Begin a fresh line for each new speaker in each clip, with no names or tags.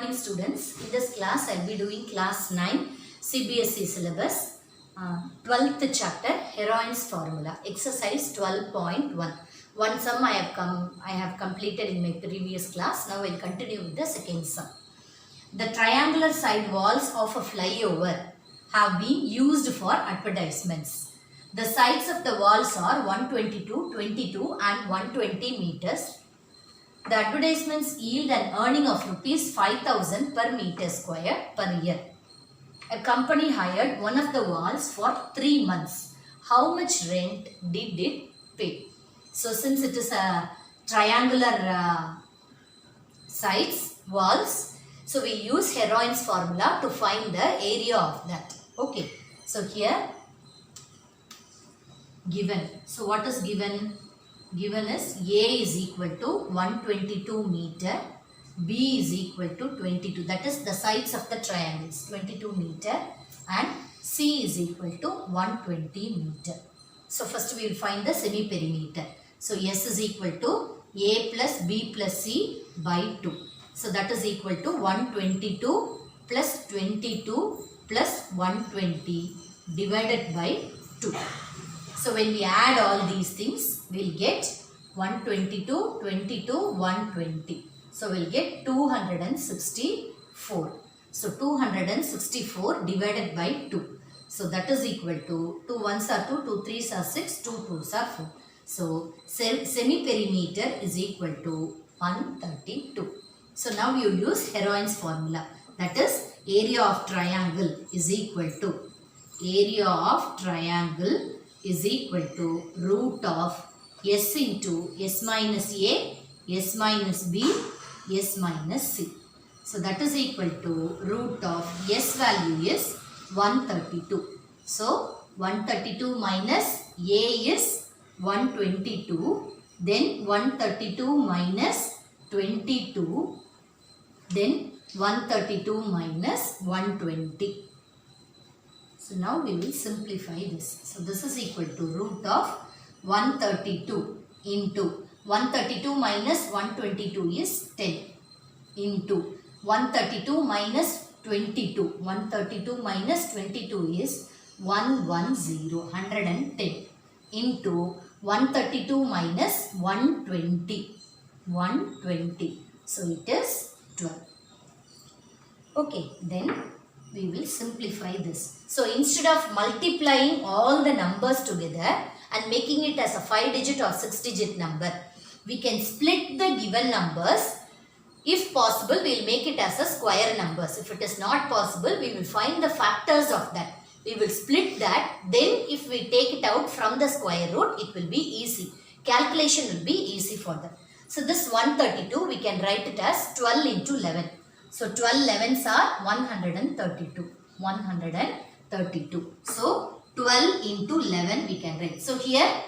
morning students. In this class I will be doing class 9 CBSE syllabus 12th chapter Heroine's formula exercise 12.1. One sum I have completed in my previous class. Now I will continue with the second sum. The triangular side walls of a flyover have been used for advertisements. The sides of the walls are 122, 22 and 120 meters. The advertisements yield an earning of rupees 5,000 per meter square per year. A company hired one of the walls for 3 months. How much rent did it pay? So since it is a triangular sides, walls, so we use Heroine's formula to find the area of that. Okay, so here given. So what is given? Given is A is equal to 122 meter, B is equal to 22. That is the sides of the triangles, 22 meter, and C is equal to 120 meter. So first we will find the semi-perimeter. So S is equal to A plus B plus C by 2. So that is equal to 122 plus 22 plus 120 divided by 2. So when we add all these things, we will get 122, 22, 120. So we will get 264. So 264 divided by 2. So that is equal to 2 1s are 2, 2 3s are 6, 2 2s are 4. So semi-perimeter is equal to 132. So now you use Heroine's formula. That is area of triangle is equal to root of S into S minus A, S minus B, S minus C. So that is equal to root of S value is 132. So 132 minus A is 122. Then 132 minus 22. Then 132 minus 120. So now we will simplify this. So this is equal to root of 132 into 132 minus 122 is 10 into 132 minus 22. 132 minus 22 is 110 into 132 minus 120. So it is 12. Okay, then we will simplify this. So instead of multiplying all the numbers together and making it as a 5-digit or 6-digit number, we can split the given numbers. If possible, we will make it as a square numbers. If it is not possible, we will find the factors of that. We will split that. Then if we take it out from the square root, it will be easy. Calculation will be easy for that. So this 132, we can write it as 12 into 11. So 12 11s are 132. 132. So 12 into 11 we can write. So here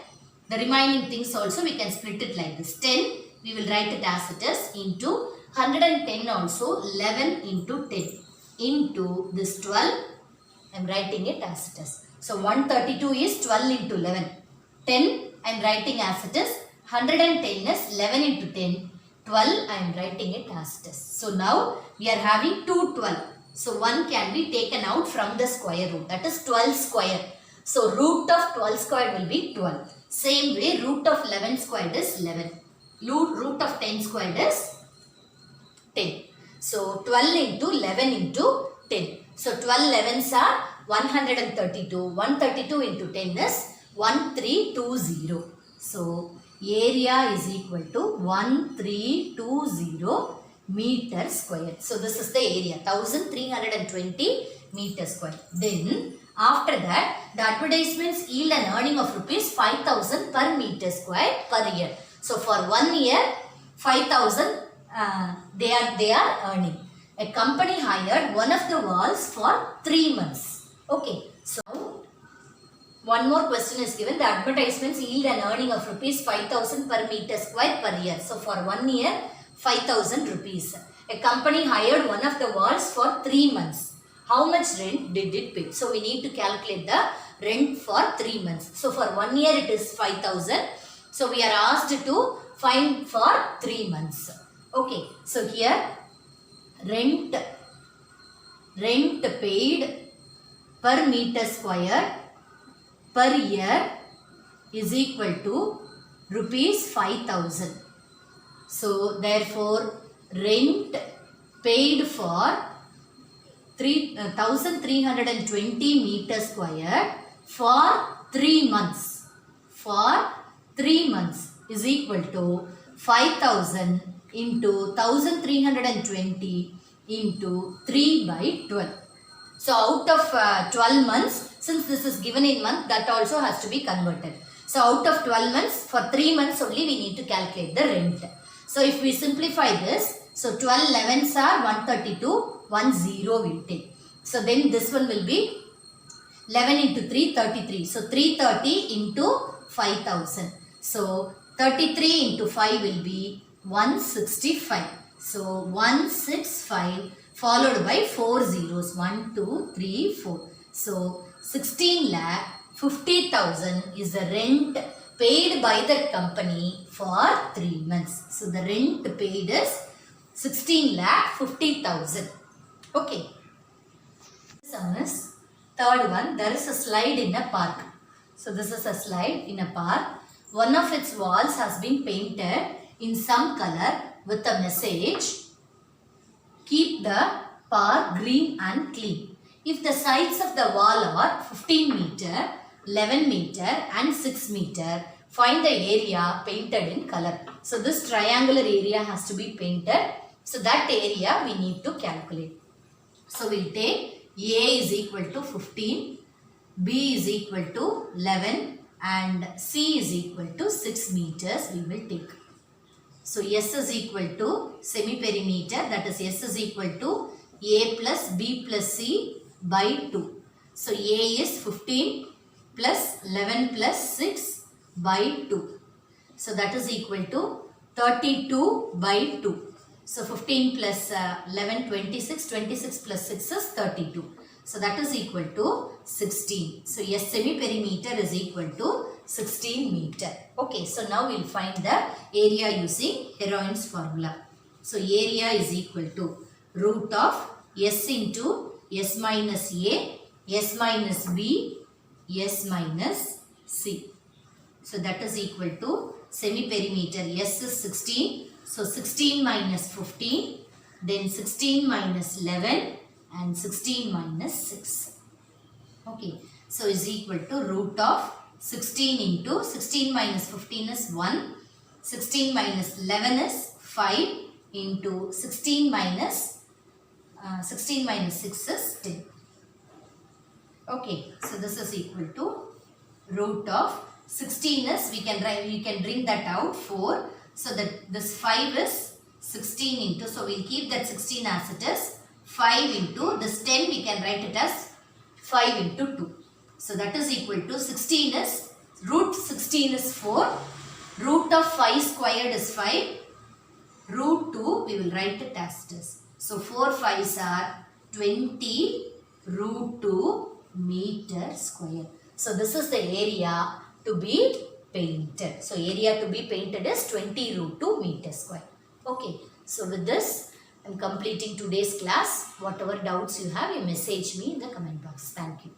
the remaining things also we can split it like this. 10 we will write it as it is into 110 also 11 into 10 into this 12 I am writing it as it is. So 132 is 12 into 11. 10 I am writing as it is. 110 is 11 into 10. 12 I am writing it as it is. So now we are having 2 12. So 1 can be taken out from the square root. That is 12 square. So root of 12 squared will be 12. Same way root of 11 squared is 11. Root of 10 squared is 10. So 12 into 11 into 10. So 12 11s are 132. 132 into 10 is 1320. So area is equal to 1320 meter square. So this is the area 1320 meter square. Then after that the advertisements yield an earning of rupees 5,000 per meter square per year. So for 1 year 5,000 they are earning. A company hired one of the walls for 3 months. Okay. So one more question is given. The advertisements yield an earning of rupees 5,000 per meter square per year. So for 1 year 5,000 rupees. A company hired one of the walls for 3 months. How much rent did it pay? So we need to calculate the rent for 3 months. So for 1 year it is 5,000. So we are asked to find for 3 months. Okay. So here rent paid per meter square per year is equal to rupees 5,000. So therefore rent paid for 1320 meter square for 3 months is equal to 5,000 into 1320 into 3 by 12. So out of 12 months, since this is given in month, that also has to be converted. So out of 12 months, for 3 months only we need to calculate the rent. So if we simplify this, so 12 11s are 132, 1 0 will take. So then this one will be 11 into 3, 33. So 330 into 5,000. So 33 into 5 will be 165. So 165 followed by 4 zeros. 1, 2, 3, 4. So 16 lakh 50,000 is the rent paid by the company for 3 months. So the rent paid is 16 lakh 50,000. Okay. Sum is third one. There is a slide in a park. So this is a slide in a park. One of its walls has been painted in some color with a message, keep the park green and clean. If the sides of the wall are 15 meter, 11 meter and 6 meter, find the area painted in color. So this triangular area has to be painted. So that area we need to calculate. So we'll take A is equal to 15, B is equal to 11 and C is equal to 6 meters we will take. So S is equal to semi-perimeter, that is S is equal to A plus B plus C by 2. So A is 15 plus 11 plus 6 by 2. So that is equal to 32 by 2. So 15 plus 11, 26, 26 plus 6 is 32. So that is equal to 16. So yes, semi-perimeter is equal to 16 meter. Okay, so now we'll find the area using Heroin's formula. So area is equal to root of S into S minus A, S minus B, S minus C. So that is equal to semi-perimeter. S is 16. So 16 minus 15, then 16 minus 11 and 16 minus 6. Okay, so is equal to root of 16 into 16 minus 15 is 1, 16 minus 11 is 5 into 16 minus 6 is 10. Okay, so this is equal to root of 16 is, we can bring that out 4. So that this 5 is 16 into, so we'll keep that 16 as it is. 5 into this 10 we can write it as 5 into 2. So that is equal to 16 is, root 16 is 4. Root of 5 squared is 5. Root 2 we will write it as it is. So 4 5s are 20 root 2 meter square. So this is the area to be painted. So area to be painted is 20 root 2 meter square. Okay. So with this, I am completing today's class. Whatever doubts you have, you message me in the comment box. Thank you.